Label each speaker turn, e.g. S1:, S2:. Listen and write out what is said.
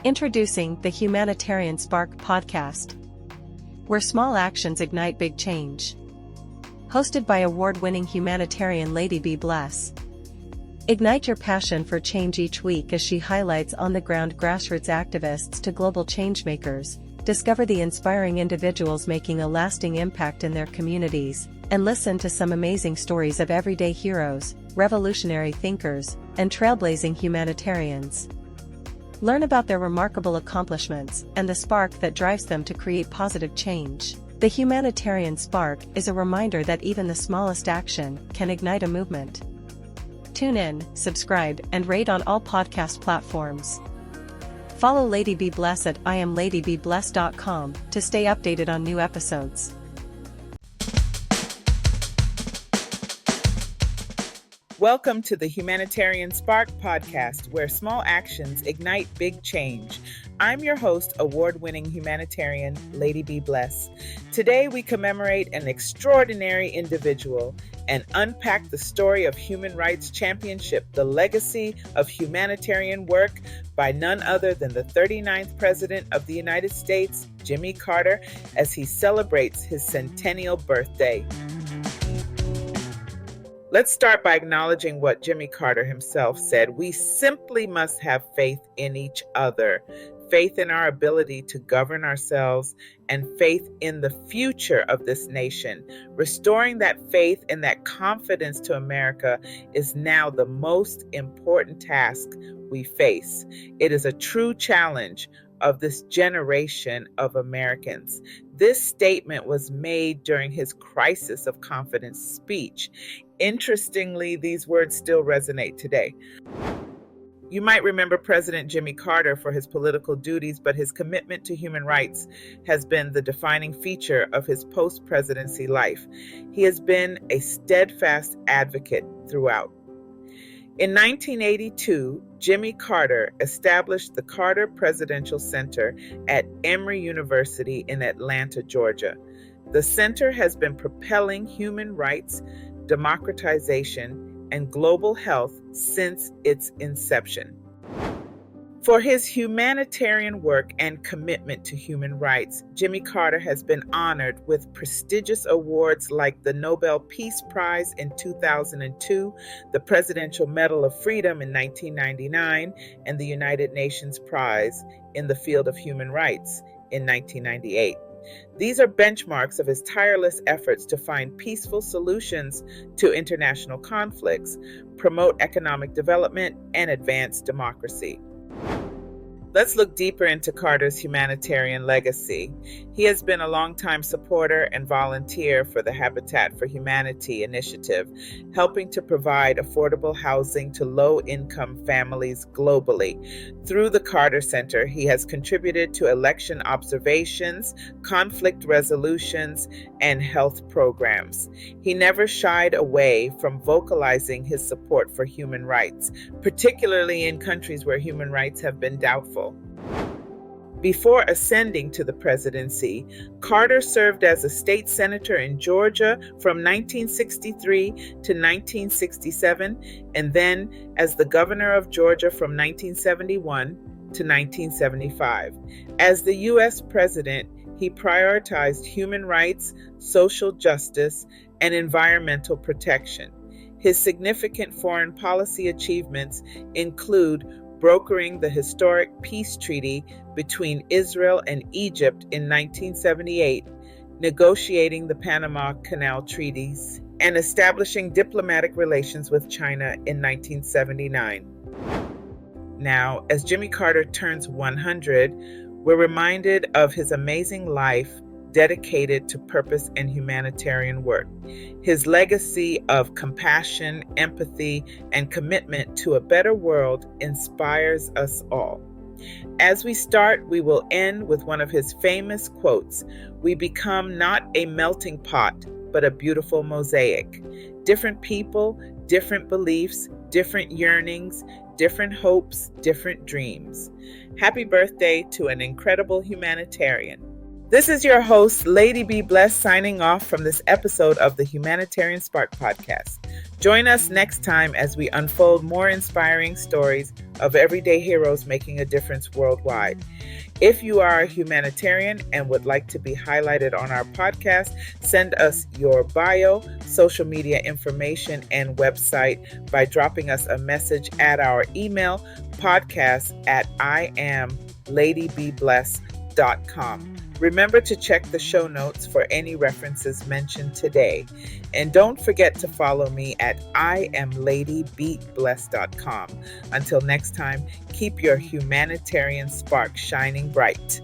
S1: Introducing the Humanitarian Spark podcast, where small actions ignite big change. Hosted by award-winning humanitarian Lady B. Bless. Ignite your passion for change each week as she highlights on-the-ground grassroots activists to global changemakers, discover the inspiring individuals making a lasting impact in their communities, and listen to some amazing stories of everyday heroes, revolutionary thinkers, and trailblazing humanitarians. Learn about their remarkable accomplishments and the spark that drives them to create positive change. The Humanitarian Spark is a reminder that even the smallest action can ignite a movement. Tune in, subscribe, and rate on all podcast platforms. Follow Lady B. Bless at IamLadyBbless.com to stay updated on new episodes.
S2: Welcome to the Humanitarian Spark podcast, where small actions ignite big change. I'm your host, award-winning humanitarian Lady B. Bless. Today we commemorate an extraordinary individual and unpack the story of human rights championship, the legacy of humanitarian work by none other than the 39th President of the United States, Jimmy Carter, as he celebrates his centennial birthday. Let's start by acknowledging what Jimmy Carter himself said. We simply must have faith in each other, faith in our ability to govern ourselves, and faith in the future of this nation. Restoring that faith and that confidence to America is now the most important task we face. It is a true challenge of this generation of Americans. This statement was made during his crisis of confidence speech. Interestingly, these words still resonate today. You might remember President Jimmy Carter for his political duties, but his commitment to human rights has been the defining feature of his post-presidency life. He has been a steadfast advocate throughout. In 1982, Jimmy Carter established the Carter Presidential Center at Emory University in Atlanta, Georgia. The center has been propelling human rights, democratization, and global health since its inception. For his humanitarian work and commitment to human rights, Jimmy Carter has been honored with prestigious awards like the Nobel Peace Prize in 2002, the Presidential Medal of Freedom in 1999, and the United Nations Prize in the field of human rights in 1998. These are benchmarks of his tireless efforts to find peaceful solutions to international conflicts, promote economic development, and advance democracy. Let's look deeper into Carter's humanitarian legacy. He has been a longtime supporter and volunteer for the Habitat for Humanity initiative, helping to provide affordable housing to low-income families globally. Through the Carter Center, he has contributed to election observations, conflict resolutions, and health programs. He never shied away from vocalizing his support for human rights, particularly in countries where human rights have been doubtful. Before ascending to the presidency, Carter served as a state senator in Georgia from 1963 to 1967, and then as the governor of Georgia from 1971 to 1975. As the U.S. president, he prioritized human rights, social justice, and environmental protection. His significant foreign policy achievements include brokering the historic peace treaty between Israel and Egypt in 1978, negotiating the Panama Canal treaties, and establishing diplomatic relations with China in 1979. Now, as Jimmy Carter turns 100, we're reminded of his amazing life dedicated to purpose and humanitarian work. His legacy of compassion, empathy, and commitment to a better world inspires us all. As we start, we will end with one of his famous quotes: "We become not a melting pot, but a beautiful mosaic. Different people, different beliefs, different yearnings, different hopes, different dreams." Happy birthday to an incredible humanitarian. This is your host, Lady Be Blessed, signing off from this episode of the Humanitarian Spark podcast. Join us next time as we unfold more inspiring stories of everyday heroes making a difference worldwide. If you are a humanitarian and would like to be highlighted on our podcast, send us your bio, social media information, and website by dropping us a message at our email, podcast@IamLadyBeblessed.com. Remember to check the show notes for any references mentioned today. And don't forget to follow me at IamLadyBeblessed.com. Until next time, keep your humanitarian spark shining bright.